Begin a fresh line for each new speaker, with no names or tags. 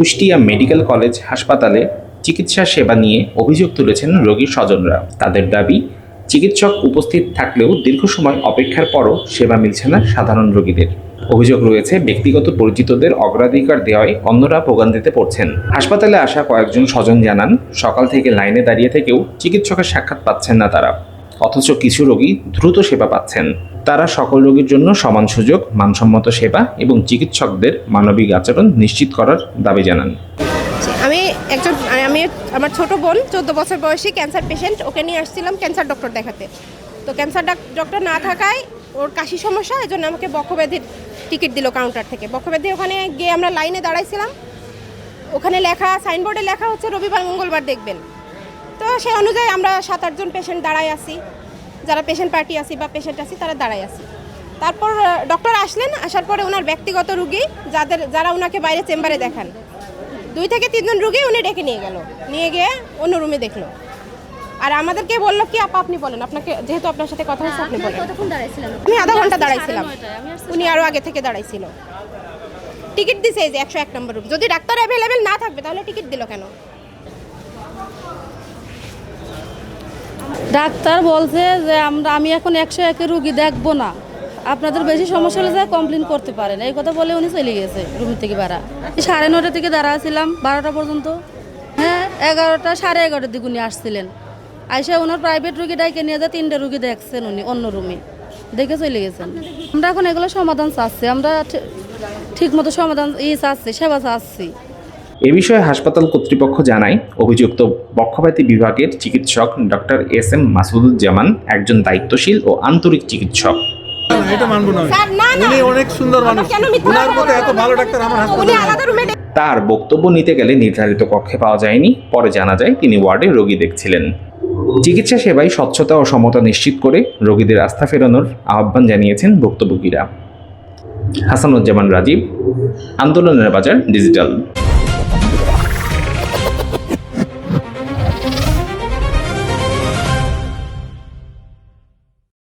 Kushtia medical college হাসপাতালে চিকিৎসা সেবা নিয়ে অভিযোগ তুলেছেন রোগীর স্বজনরা। তাদের দাবি, চিকিৎসক উপস্থিত থাকলেও দীর্ঘ সময় অপেক্ষার পরও সেবা মিলছে না সাধারণ রোগীদের। অভিযোগ রয়েছে, ব্যক্তিগত পরিচিতদের অগ্রাধিকার দেওয়ায় অন্যরা ভোগান্তিতে পড়ছেন। হাসপাতালে আসা কয়েকজন স্বজন জানান, সকাল থেকে লাইনে দাঁড়িয়ে থেকেও চিকিৎসকের সাক্ষাৎ পাচ্ছেন না তারা, অথচ কিছু রোগী দ্রুত সেবা পাচ্ছেন। তারা সকল রোগীর জন্য সমান সুযোগ, মানসম্মত সেবা এবং চিকিৎসকদের মানবিক আচরণ নিশ্চিত করার দাবি জানান।
আমি আমার ছোট বোন 14 বছর বয়সী ক্যান্সার পেশেন্ট, ওকে নিয়ে আসছিলাম ক্যান্সার ডক্টর দেখাতে। তো ক্যান্সার ডক্টর না থাকায় ওর কাশি সমস্যা, এই জন্য আমাকে বক্ষব্যাধির টিকিট দিল কাউন্টার থেকে। বক্ষব্যাধি ওখানে গিয়ে আমরা লাইনে দাঁড়াইছিলাম, ওখানে লেখা, সাইনবোর্ডে লেখা হচ্ছে রবিবার মঙ্গলবার দেখবেন। তো সেই অনুযায়ী আমরা 7-8 জন পেশেন্ট দাঁড়াই আছি, যারা পেশেন্ট পার্টি আছি বা পেশেন্ট আছি তারা দাঁড়াই আছি। তারপর ডক্টর আসলেন, আসার পরে ওনার ব্যক্তিগত রুগী যারা ওনাকে বাইরে চেম্বারে দেখান, 2 থেকে 3 জন রুগী উনি ডেকে নিয়ে গিয়ে অন্য রুমে দেখলো। আর আমাদেরকে বললো কি, আপনি বলেন, আপনাকে যেহেতু আপনার সাথে কথা হচ্ছে আপনি বলেন। আমি আধা ঘন্টা দাঁড়াইছিলাম, উনি আরও আগে থেকে দাঁড়াইছিল। টিকিট দিছে এই যে 101 নম্বর রুম। যদি ডাক্তার অ্যাভেলেবেল না থাকবে তাহলে টিকিট দিল কেন?
ডাক্তার বলছে যে আমি এখন 101 রুগী দেখবো না, আপনাদের বেশি সমস্যা হলে যা কমপ্লেন করতে পারেন, এই কথা বলে উনি চলে গেছে রুম থেকে বাড়া। 9:30 থেকে দাঁড়া ছিলাম 12টা পর্যন্ত। হ্যাঁ, 11টা 11:30 দিকে উনি আসছিলেন। আইসা ওনার প্রাইভেট রুগী ডাইকে নিয়ে যায় 3টে রুগী দেখছেন উনি অন্য রুমে, দেখে চলে গেছেন। আমরা এখন এগুলো সমাধান চাচ্ছি, আমরা ঠিক মতো সমাধান চাচ্ছি, সেবা চাচ্ছি।
এ বিষয়ে হাসপাতাল কর্তৃপক্ষ জানায়, অভিযুক্ত বক্ষব্যাধি বিভাগের চিকিৎসক ডক্টর SM মাসুদুজ্জামান একজন দায়িত্বশীল ও আন্তরিক চিকিৎসক।
এটা মানবো না, উনি অনেক সুন্দর মানুষ, ওনার মতো এত ভালো ডাক্তার আমার হাসপাতালে।
তার বক্তব্য নিতে গেলে নির্ধারিত কক্ষে পাওয়া যায়নি। পরে জানা যায় তিনি ওয়ার্ডে রোগী দেখছিলেন। চিকিৎসা সেবায় স্বচ্ছতা ও সমতা নিশ্চিত করে রোগীদের আস্থা ফেরানোর আহ্বান জানিয়েছেন ভুক্তভোগীরা। হাসানুজ্জামান রাজীব, আন্দোলনের বাজার ডিজিটাল।